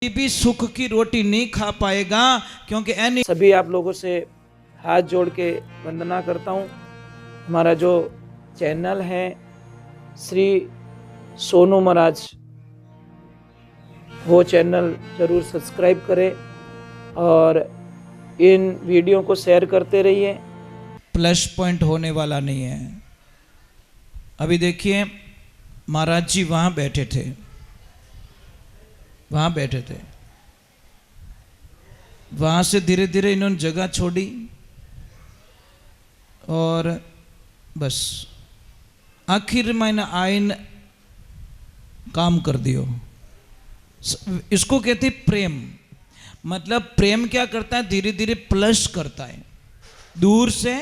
भी सुख की रोटी नहीं खा पाएगा, क्योंकि एनी सभी आप लोगों से हाथ जोड़ के वंदना करता हूँ। हमारा जो चैनल है श्री सोनू महाराज, वो चैनल जरूर सब्सक्राइब करें और इन वीडियो को शेयर करते रहिए। प्लस पॉइंट होने वाला नहीं है। अभी देखिए, महाराज जी वहां बैठे थे, वहां से धीरे धीरे इन्होंने जगह छोड़ी और बस आखिर में आइन काम कर दियो। इसको कहते प्रेम। मतलब प्रेम क्या करता है? धीरे धीरे प्लस करता है। दूर से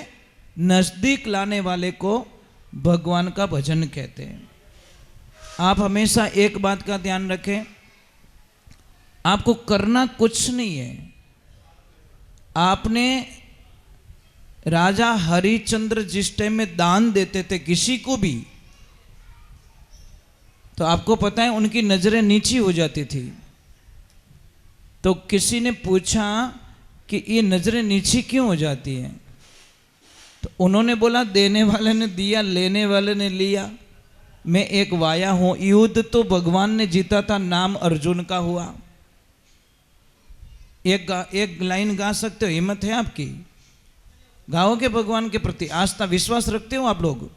नजदीक लाने वाले को भगवान का भजन कहते हैं। आप हमेशा एक बात का ध्यान रखें, आपको करना कुछ नहीं है। आपने राजा हरिश्चंद्र जिस टाइम में दान देते थे किसी को भी, तो आपको पता है उनकी नजरें नीची हो जाती थी। तो किसी ने पूछा कि ये नजरें नीची क्यों हो जाती हैं? तो उन्होंने बोला, देने वाले ने दिया, लेने वाले ने लिया। मैं एक वाया हूं। युद्ध तो भगवान ने जीता था, नाम अर्जुन का हुआ। एक लाइन गा सकते हो? हिम्मत है आपकी? गाओगे भगवान के प्रति आस्था विश्वास रखते हो आप लोग?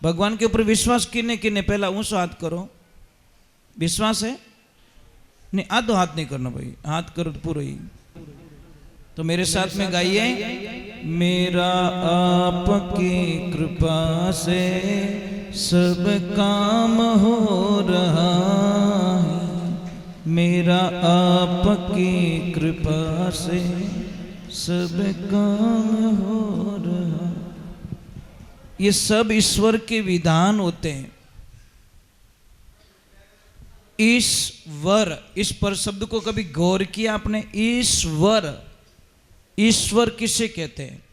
भगवान के ऊपर विश्वास किने किने? पहला ऊंचो हाथ करो। विश्वास है? नहीं, आधो हाथ नहीं करना भाई, हाथ करो तो पूरा ही। तो मेरे साथ में गाइए, मेरा आपकी कृपा से सब काम हो रहा है, मेरा आपकी कृपा से सब काम हो रहा। ये सब ईश्वर के विधान होते हैं। ईश्वर, इस पर शब्द को कभी गौर किया आपने? ईश्वर, ईश्वर किसे कहते हैं?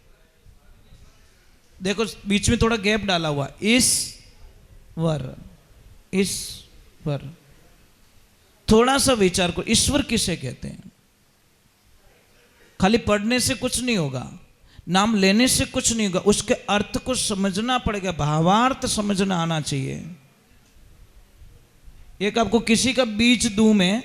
देखो बीच में थोड़ा गैप डाला हुआ। ईश्वर, ईश्वर, थोड़ा सा विचार करो, ईश्वर किसे कहते हैं? खाली पढ़ने से कुछ नहीं होगा, नाम लेने से कुछ नहीं होगा, उसके अर्थ को समझना पड़ेगा, भावार्थ समझना आना चाहिए। एक आपको किसी का बीज दूं मैं,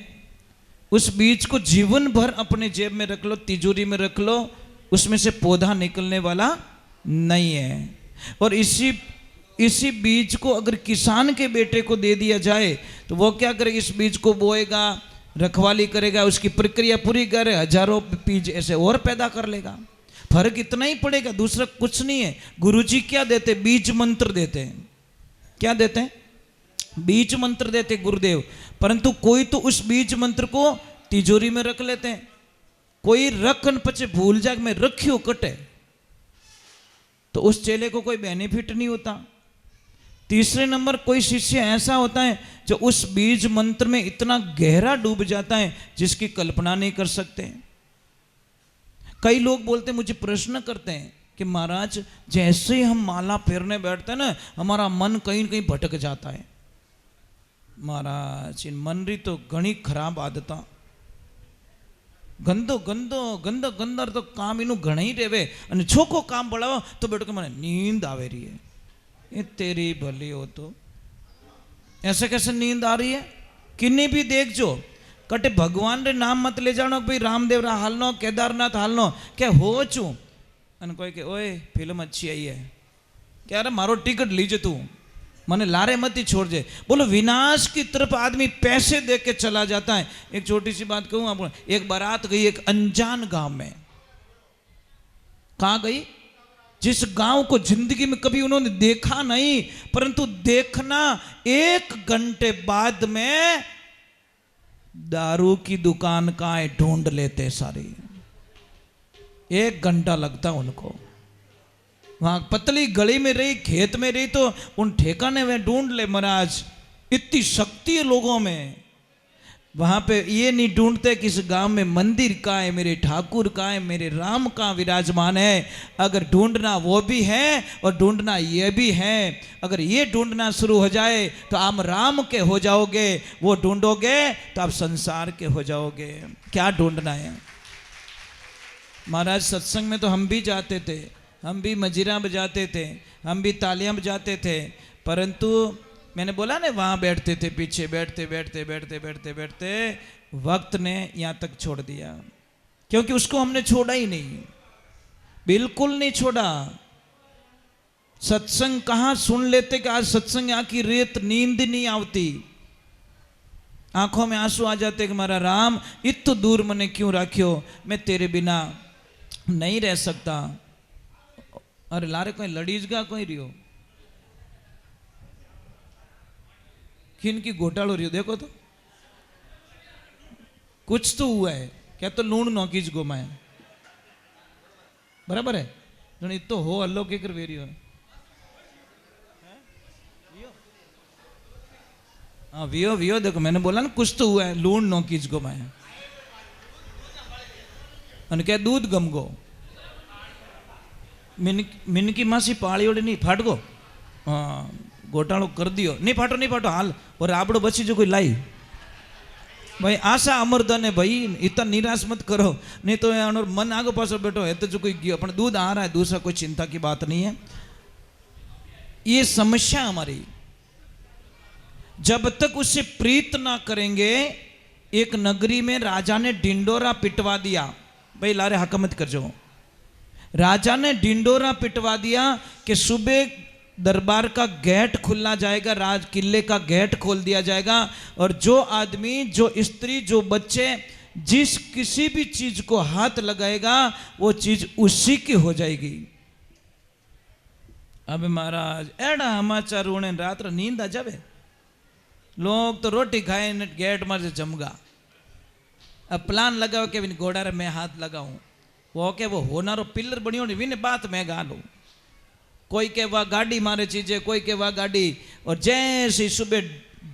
उस बीज को जीवन भर अपने जेब में रख लो, तिजोरी में रख लो, उसमें से पौधा निकलने वाला नहीं है। और इसी बीज को अगर किसान के बेटे को दे दिया जाए तो वो क्या करेगा? इस बीज को बोएगा, रखवाली करेगा, उसकी प्रक्रिया पूरी करे, हजारों बीज ऐसे और पैदा कर लेगा। फर्क इतना ही पड़ेगा, दूसरा कुछ नहीं है। गुरुजी क्या देते? बीज मंत्र देते हैं। क्या देते हैं? बीज मंत्र देते गुरुदेव। परंतु कोई तो उस बीज मंत्र को तिजोरी में रख लेते हैं, कोई रखन पचे भूल जाए मैं रखियो कटे, तो उस चेले को कोई बेनिफिट नहीं होता। तीसरे नंबर, कोई शिष्य ऐसा होता है जो उस बीज मंत्र में इतना गहरा डूब जाता है जिसकी कल्पना नहीं कर सकते। कई लोग बोलते, मुझे प्रश्न करते हैं कि महाराज जैसे ही हम माला फेरने बैठते हैं ना, हमारा मन कहीं न कहीं भटक जाता है। महाराज इन मन री तो घनी खराब आदत, गंदो गंदो गंदो गंदर तो काम इनू घना ही रेवे, अने छोको काम बढ़ाओ तो बेटो के मने नींद आवे रही है। ये तेरी भली हो तो ऐसे कैसे नींद आ रही है? किन्नी भी देख जो कटे भगवान रे नाम मत ले जानो भाई, रामदेव रा हालनो, केदारनाथ हालनो, क्या हो चू? अने कोई के ओए फिल्म अच्छी आई है, क्या रे मारो टिकट लीजे तू, मने लारे मत ही छोड़ दे। बोलो विनाश की तरफ आदमी पैसे दे के चला जाता है। एक छोटी सी बात कहूं आपको, एक बारात गई एक अनजान गांव में। कहां गई? जिस गांव को जिंदगी में कभी उन्होंने देखा नहीं, परंतु देखना 1 घंटे बाद में दारू की दुकान कहां है ढूंढ लेते सारी। 1 घंटा लगता उनको। वहां पतली गली में रही, खेत में रही, तो उन ठेकाने में ढूंढ ले। महाराज इतनी शक्ति है लोगों में। वहां पे ये नहीं ढूंढते कि इस गांव में मंदिर कहाँ है, मेरे ठाकुर कहाँ है, मेरे राम कहाँ विराजमान है। अगर ढूंढना वो भी है और ढूंढना ये भी है। अगर ये ढूंढना शुरू हो जाए तो आप राम के हो जाओगे, वो ढूंढोगे तो आप संसार के हो जाओगे। क्या ढूंढना है? महाराज सत्संग में तो हम भी जाते थे, हम भी मजीरा बजाते थे, हम भी तालियां बजाते थे, परंतु मैंने बोला ना वहाँ बैठते थे, पीछे बैठते बैठते बैठते बैठते बैठते वक्त ने यहाँ तक छोड़ दिया, क्योंकि उसको हमने छोड़ा ही नहीं, बिल्कुल नहीं छोड़ा। सत्संग कहाँ सुन लेते कि आज सत्संग आखी रेत नींद नहीं आवती, आंखों में आंसू आ जाते कि हमारा राम इतने दूर मने क्यों राख्यो, मैं तेरे बिना नहीं रह सकता। अरे लारे कोई लड़ीज गा कोई रियो, किन की घोटालो रियो देखो तो, कुछ तो हुआ है क्या? तो लूण नौकीज गोमाए बराबर है, जो तो हो अल्लो के कर वेरियो है। हाँ वियो वियो देखो, मैंने बोला ना कुछ तो हुआ है, लूण नौकीज गोमाए અને કે दूध गमगो मिनकी मासी पाड़ी ओडे नहीं फाट गो, हाँ घोटाड़ो कर दियो, नहीं फाटो हाल, और राबड़ो बची जो कोई लाई भाई आशा अमरधन है भाई, इतना निराश मत करो, नहीं तो मन आगो पासो बैठो है तो जो कोई गयो अपन दूध आ रहा है, दूसरा कोई चिंता की बात नहीं है। ये समस्या हमारी, जब तक उससे प्रीत ना करेंगे। एक नगरी में राजा ने डिंडोरा पिटवा दिया, भाई लारे हकमत कर जो, राजा ने डिंडोरा पिटवा दिया कि सुबह दरबार का गेट खुलना जाएगा, राज किले का गेट खोल दिया जाएगा, और जो आदमी, जो स्त्री, जो बच्चे जिस किसी भी चीज को हाथ लगाएगा वो चीज उसी की हो जाएगी। अब महाराज एड़ा समाचार उन्हें रात नींद आ जावे, लोग तो रोटी खाए गेट मार से जमगा। अब प्लान लगाओ कि घोड़ा रे मैं हाथ लगाऊं, वो के वो होनारो पिलर बनियो नहीं विने बात मैं गा लूं। कोई के वह गाड़ी मारे चीजें, कोई के वह गाड़ी, और जैसे सुबह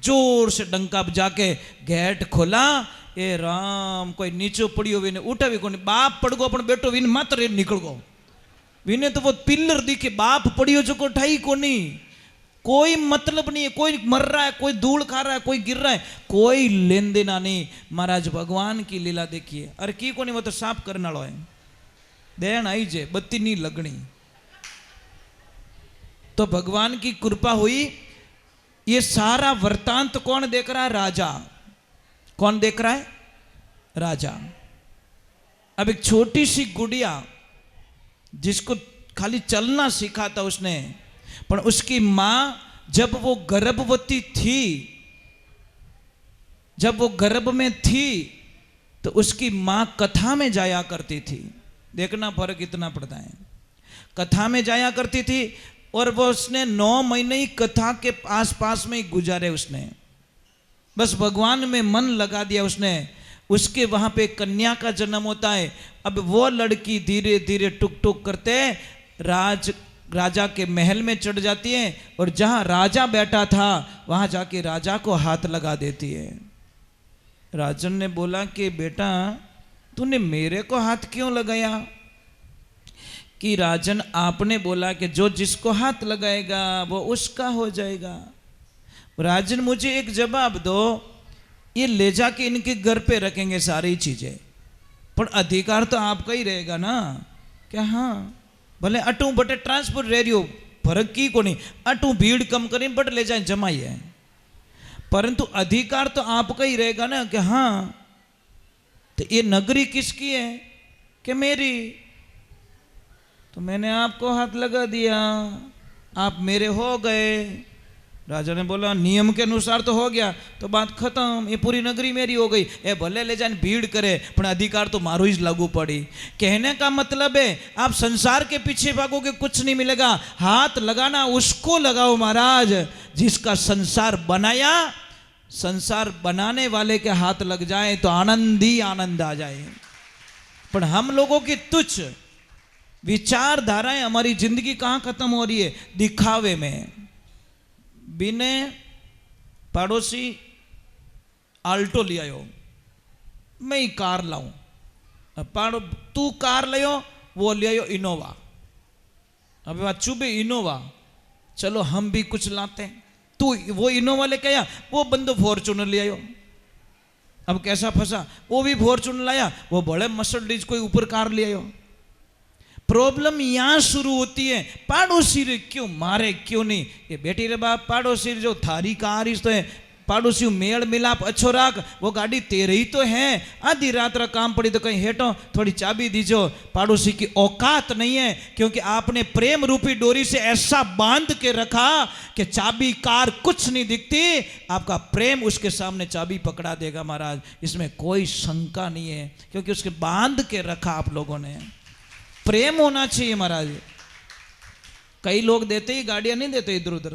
जोर से डंका बजा के गेट खोला, ए राम कोई नीचो पड़ियो विने उठा भी कोनी, बाप पड़ गो अपन बेटो विने मात्र निकल गो, विने तो वो पिलर दिखे बाप पड़ियो जो को ठाई कोनी, कोई मतलब नहीं है, कोई मर रहा है, कोई धूल खा रहा है, कोई गिर रहा है, कोई लेन देना नहीं। महाराज भगवान की लीला देखिए, अरे की कोनी वो तो साफ करने वालो है, देन आई जे बत्ती नहीं लगनी, तो भगवान की कृपा हुई। ये सारा वृतांत कौन देख रहा है? राजा। कौन देख रहा है? राजा। अब एक छोटी सी गुड़िया जिसको खाली चलना सीखा था उसने, पर उसकी मां जब वो गर्भवती थी, जब वो गर्भ में थी तो उसकी मां कथा में जाया करती थी। देखना फर्क इतना पड़ता है, कथा में जाया करती थी, और वो उसने 9 महीने ही कथा के आसपास में ही गुजारे उसने, बस भगवान में मन लगा दिया उसने। उसके वहां पे कन्या का जन्म होता है। अब वो लड़की धीरे धीरे टुक टुक करते राजा के महल में चढ़ जाती है, और जहां राजा बैठा था वहां जाके राजा को हाथ लगा देती है। राजन ने बोला कि बेटा तूने मेरे को हाथ क्यों लगाया? कि राजन आपने बोला कि जो जिसको हाथ लगाएगा वो उसका हो जाएगा। राजन मुझे एक जवाब दो, ये ले जाके इनके घर पे रखेंगे सारी चीजें, पर अधिकार तो आपका ही रहेगा ना? क्या हाँ भले अटू बटे ट्रांसपोर्ट रह रही हो, फर्क की को नहीं, अटू भीड़ कम करें बट ले जाए जमाई है, परंतु अधिकार तो आपका ही रहेगा ना? कि हाँ तो ये नगरी किसकी है? कि मेरी, तो मैंने आपको हाथ लगा दिया, आप मेरे हो गए। राजा ने बोला नियम के अनुसार तो हो गया, तो बात खत्म, ये पूरी नगरी मेरी हो गई। ए भले ले जाने भीड़ करे, पर अधिकार तो मारो ही लागू पड़ी। कहने का मतलब है आप संसार के पीछे भागोगे कुछ नहीं मिलेगा, हाथ लगाना उसको लगाओ महाराज जिसका संसार बनाया। संसार बनाने वाले के हाथ लग जाए तो आनंद ही आनंद आ जाए। पर हम लोगों की तुच्छ विचारधाराएं, हमारी जिंदगी कहाँ खत्म हो रही है? दिखावे में। बिने पड़ोसी आल्टो ले आयो, मैं ही कार लाऊं। पाड़ो तू कार ले आओ, वो ले आयो इनोवा। अब बात चुबे इनोवा, चलो हम भी कुछ लाते हैं। तू वो इनोवा लेके आया, वो बंदो फॉर्चूनर ले आयो। अब कैसा फंसा, वो भी फॉर्चूनर लाया, वो बड़े मर्सिडीज कोई ऊपर कार ले आयो। प्रॉब्लम यहां शुरू होती है, पाड़ोसी रे क्यों मारे क्यों नहीं। ये बेटी रे बाप, पड़ोसी जो थारी कार इस तो है, पड़ोसी मेल मिलाप अच्छो राख, वो गाड़ी तेरे ही तो है। आधी रात रा काम पड़ी तो कहीं हेटो थोड़ी चाबी दीजो। पड़ोसी की औकात नहीं है, क्योंकि आपने प्रेम रूपी डोरी से ऐसा बांध के रखा कि चाबी कार कुछ नहीं दिखती, आपका प्रेम उसके सामने चाबी पकड़ा देगा महाराज। इसमें कोई शंका नहीं है, क्योंकि उसके बांध के रखा आप लोगों ने। प्रेम होना चाहिए महाराज। कई लोग देते ही गाड़ियां नहीं देते इधर उधर,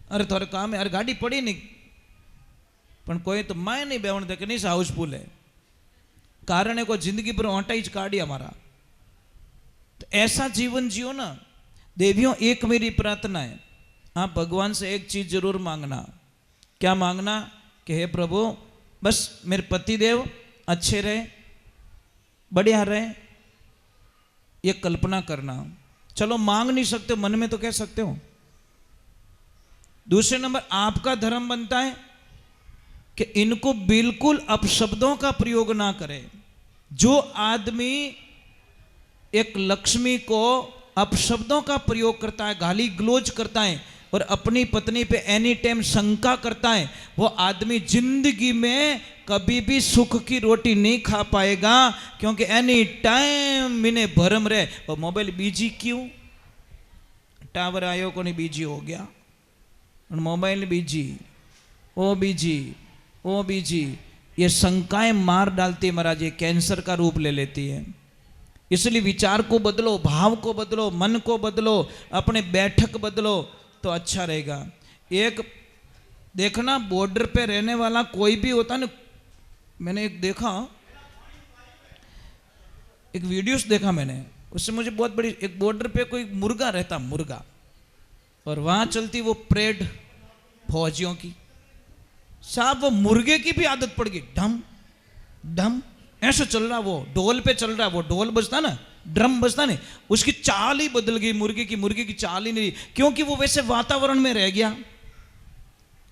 अरे थोड़े काम है, अरे गाड़ी पड़ी नहीं, पण कोई तो मैं नहीं बेवण दे कि नहीं हाउसफुल है, कारण है को जिंदगी पर ऑटा ही काढ़ी हमारा। तो ऐसा जीवन जियो ना। देवियों, एक मेरी प्रार्थना है, आप भगवान से एक चीज जरूर मांगना। क्या मांगना? कि हे प्रभु, बस मेरे पतिदेव अच्छे रहे, बढ़िया रहे, ये कल्पना करना। चलो मांग नहीं सकते, मन में तो कह सकते हो। दूसरे नंबर, आपका धर्म बनता है कि इनको बिल्कुल अपशब्दों का प्रयोग ना करें। जो आदमी एक लक्ष्मी को अपशब्दों का प्रयोग करता है, गाली गलौज करता है और अपनी पत्नी पे एनी टाइम शंका करता है, वो आदमी जिंदगी में कभी भी सुख की रोटी नहीं खा पाएगा, क्योंकि एनी टाइम इन्हें भरम रहे। और मोबाइल बीजी क्यों? टावर आयो को नहीं बीजी हो गया, मोबाइल बीजी, वो बीजी, वो बीजी, ये शंकाएं मार डालती है महाराज, ये कैंसर का रूप ले लेती है। इसलिए विचार को बदलो, भाव को बदलो, मन को बदलो, अपने बैठक बदलो तो अच्छा रहेगा। एक देखना, बॉर्डर पे रहने वाला कोई भी होता ना, मैंने एक देखा, एक वीडियोस देखा मैंने, उससे मुझे बहुत बड़ी, एक बॉर्डर पे कोई मुर्गा रहता, मुर्गा, और वहां चलती वो परेड फौजियों की। साहब वो मुर्गे की भी आदत पड़ गई, ढम ढम ऐसा चल रहा, वो ढोल पे चल रहा, वो ढोल बजता ना, ड्रम बजता नहीं, उसकी चाल ही बदल गई मुर्गे की चाल ही नहीं, क्योंकि वो वैसे वातावरण में रह गया।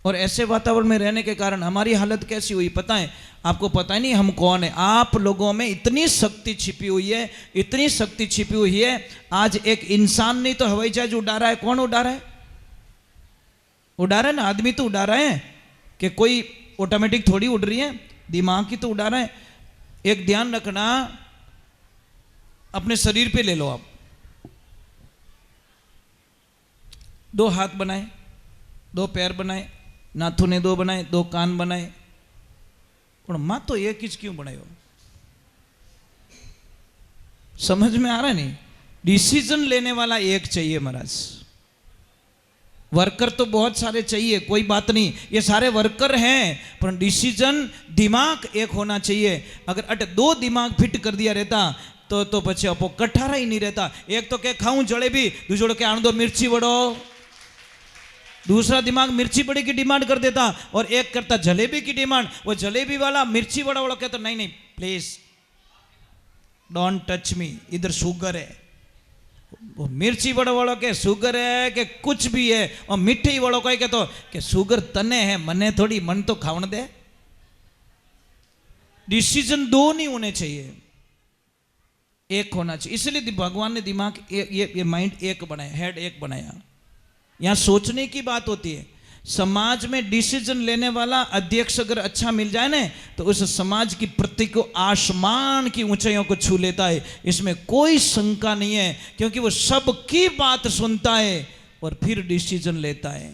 और ऐसे वातावरण में रहने के कारण हमारी हालत कैसी हुई पता है आपको? पता ही नहीं हम कौन है। आप लोगों में इतनी शक्ति छिपी हुई है, इतनी शक्ति छिपी हुई है। आज एक इंसान नहीं तो हवाई जहाज उड़ा रहा है। कौन उड़ा रहा है? उड़ा रहा है ना, आदमी तो उड़ा रहा है, कि कोई ऑटोमेटिक थोड़ी उड़ रही है, दिमाग की तो उड़ा रहा है। एक ध्यान रखना, अपने शरीर पे ले लो आप, 2 हाथ बनाए, 2 पैर बनाए, नाथुने 2 बनाए, 2 कान बनाए, पर मां तो एक ही क्यों बनायो? समझ में आ रहा है नहीं? डिसीजन लेने वाला एक चाहिए महाराज। वर्कर तो बहुत सारे चाहिए, कोई बात नहीं, ये सारे वर्कर हैं, पर डिसीजन दिमाग एक होना चाहिए। अगर अट 2 दिमाग फिट कर दिया रहता तो पछे अपो कठारा ही नहीं रहता। एक तो क्या खाऊं जलेबी, दूसरो के आण दो मिर्ची वड़ो, दूसरा दिमाग मिर्ची बड़ी की डिमांड कर देता और एक करता जलेबी की डिमांड। वो जलेबी वाला मिर्ची वड़ा वाला कहता नहीं नहीं प्लीज डोंट टच मी, इधर शुगर है। वो मिर्ची वड़ा वालों के शुगर है कि कुछ भी है, और मिठाई वालों का कहते कि शुगर तने है, मने थोड़ी, मन तो खावन दे। डिसीजन 2 नहीं होने चाहिए, एक होना चाहिए। इसलिए भगवान ने दिमाग ये माइंड एक बनाया, हेड एक बनाया। यहां सोचने की बात होती है। समाज में डिसीजन लेने वाला अध्यक्ष अगर अच्छा मिल जाए ना, तो उस समाज की प्रति को आसमान की ऊंचाइयों को छू लेता है, इसमें कोई शंका नहीं है, क्योंकि वो सबकी बात सुनता है और फिर डिसीजन लेता है।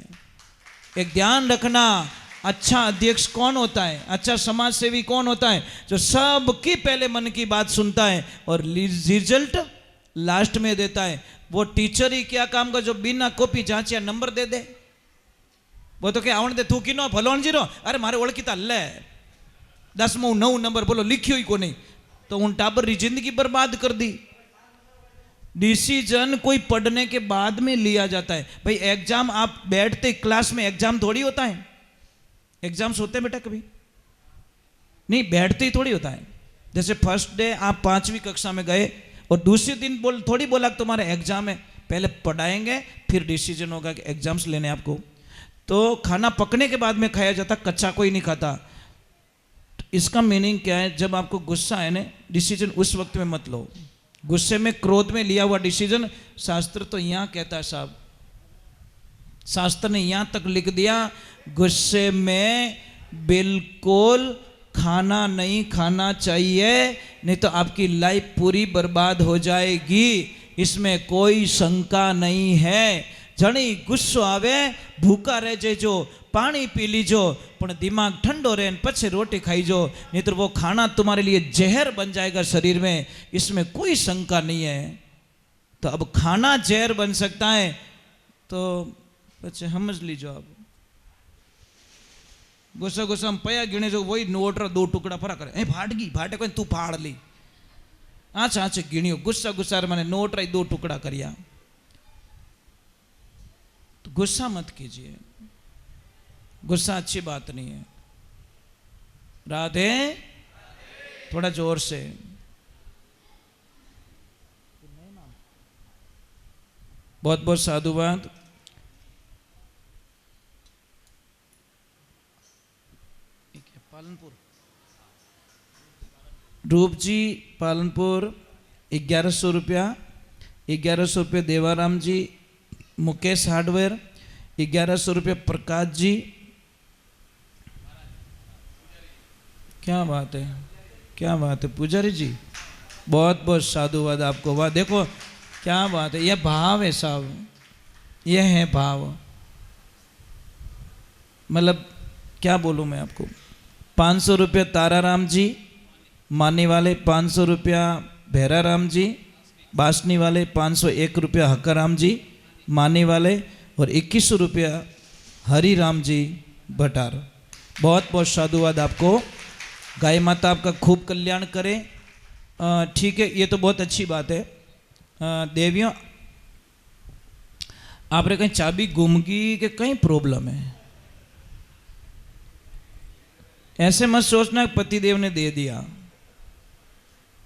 एक ध्यान रखना, अच्छा अध्यक्ष कौन होता है, अच्छा समाज सेवी कौन होता है? जो सबकी पहले मन की बात सुनता है और रिजल्ट लास्ट में देता है। वो टीचर ही क्या काम का जो बिना कॉपी जांचिया नंबर दे दे? वो तो क्या आवण दे तू किनो भलोण जीरो, अरे मारे ओळखीता ले 10मो 9 नंबर बोलो लिखियो ही को नहीं, तो उन टाबर री जिंदगी बर्बाद कर दी। डिसीजन कोई पढ़ने के बाद में लिया जाता है। भाई एग्जाम आप बैठते क्लास में, एग्जाम थोड़ी होता है। एग्जाम्स होते हैं बेटा कभी? नहीं, बैठते ही थोड़ी होता है। जैसे फर्स्ट डे आप 5वीं कक्षा में गए और दूसरे दिन थोड़ी बोला कि तुम्हारा एग्जाम है, पहले पढ़ाएंगे फिर डिसीजन होगा कि एग्जाम्स लेने आपको। तो खाना पकने के बाद में खाया जाता, कच्चा कोई नहीं खाता। इसका मीनिंग क्या है? जब आपको गुस्सा है ना, डिसीजन उस वक्त में मत लो। गुस्से में, क्रोध में लिया हुआ डिसीजन, शास्त्र तो यहाँ कहता है साहब, शास्त्र ने यहाँ तक लिख दिया, गुस्से में बिल्कुल खाना नहीं खाना चाहिए, नहीं तो आपकी लाइफ पूरी बर्बाद हो जाएगी, इसमें कोई शंका नहीं है। जणी गुस्सो आवे भूखा रह जेजो, पानी पी लीजो, पर दिमाग ठंडो रहे पछे रोटी खाईजो, नहीं तो वो खाना तुम्हारे लिए जहर बन जाएगा शरीर में, इसमें कोई शंका नहीं है। तो अब खाना जहर बन सकता है तो पछे समझ लीजो। आप गुस्सा गुस्सा में पया गिने जो वही नोट रा 2 टुकड़ा फरा करे, फाटगी फाटे कोई तू फाड़ ली, आछ आछ गिणियो, गुस्सा गुस्सा मैंने नोट रा 2 टुकड़ा करिया। तो गुस्सा मत कीजिए, गुस्सा अच्छी बात नहीं है। राधे, थोड़ा जोर से। बहुत बहुत साधुवाद। पालनपुर, रूप जी पालनपुर 1100 रुपया, 1100 रुपये देवाराम जी, मुकेश हार्डवेयर 1100 रुपये प्रकाश जी। क्या बात है, क्या बात है पुजारी जी, बहुत बहुत साधुवाद आपको। वाह, देखो क्या बात है, यह भाव है साहब, यह है भाव। मतलब क्या बोलूँ मैं आपको। 500 रुपये ताराराम जी मानी वाले, 500 रुपया भैराराम जी बासनी वाले, 501 रुपया हकाराम जी मानी वाले, और 2100 रुपया हरिराम जी भटार। बहुत बहुत साधुवाद आपको। गाय माता आपका खूब कल्याण करे। ठीक है, ये तो बहुत अच्छी बात है। देवियों, आपने कहीं चाबी गुम गई कि कहीं प्रॉब्लम है, ऐसे मत सोचना पतिदेव ने दे दिया।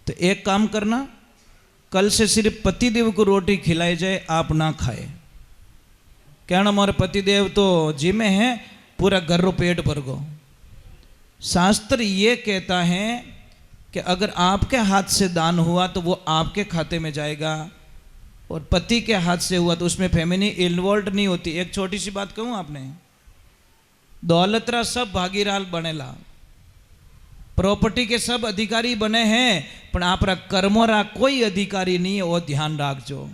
तो एक काम करना, कल से सिर्फ पतिदेव को रोटी खिलाई जाए, आप ना खाए। कहना हमारे पतिदेव तो जिम्मे हैं, पूरा घर रो पेट भर गो। शास्त्र ये कहता है कि अगर आपके हाथ से दान हुआ तो वो आपके खाते में जाएगा, और पति के हाथ से हुआ तो उसमें फैमिली इन्वॉल्व नहीं होती। एक छोटी सी बात कहूँ, आपने दौलतरा सब भागीदार बनेला, प्रॉपर्टी के सब अधिकारी बने हैं, पर आपरा कर्मोरा कोई अधिकारी नहीं है, वो ध्यान रखजो।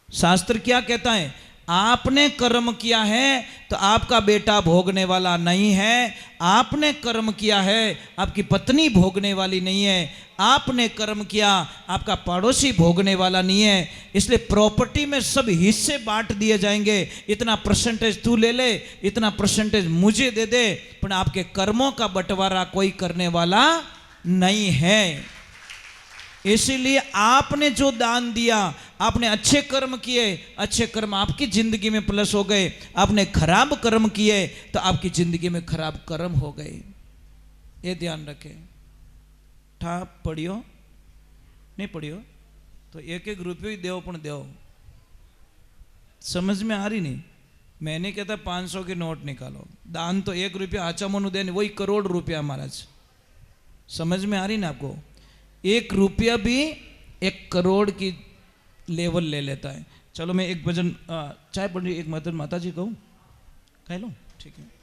शास्त्र क्या कहता है? आपने कर्म किया है तो आपका बेटा भोगने वाला नहीं है, आपने कर्म किया है आपकी पत्नी भोगने वाली नहीं है, आपने कर्म किया आपका पड़ोसी भोगने वाला नहीं है। इसलिए प्रॉपर्टी में सब हिस्से बांट दिए जाएंगे, इतना परसेंटेज तू ले ले, इतना परसेंटेज मुझे दे दे, पर आपके कर्मों का बंटवारा कोई करने वाला नहीं है। इसीलिए आपने जो दान दिया, आपने अच्छे कर्म किए, अच्छे कर्म आपकी जिंदगी में प्लस हो गए, आपने खराब कर्म किए तो आपकी जिंदगी में खराब कर्म हो गए। ये ध्यान रखें। ठा पढ़ियो नहीं पढ़ियो तो एक एक रुपये ही देव पण देव। समझ में आ रही नहीं? मैं नहीं कहता 500 के नोट निकालो, दान तो 1 रुपया आचा मनु दे, वही करोड़ रुपया महाराज। समझ में आ रही ना आपको? 1 रुपया भी 1 करोड़ की लेवल ले लेता है। चलो मैं एक भजन चाय पढ़ रही, एक माता जी कहूँ, कह लो, ठीक है।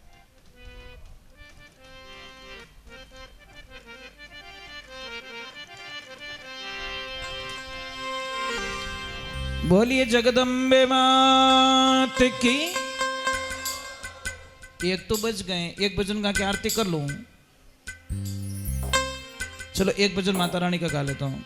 बोलिए जगदम्बे मात की। एक तो बज गए, एक भजन गा के आरती कर लूं। चलो एक भजन माता रानी का गा लेता हूं।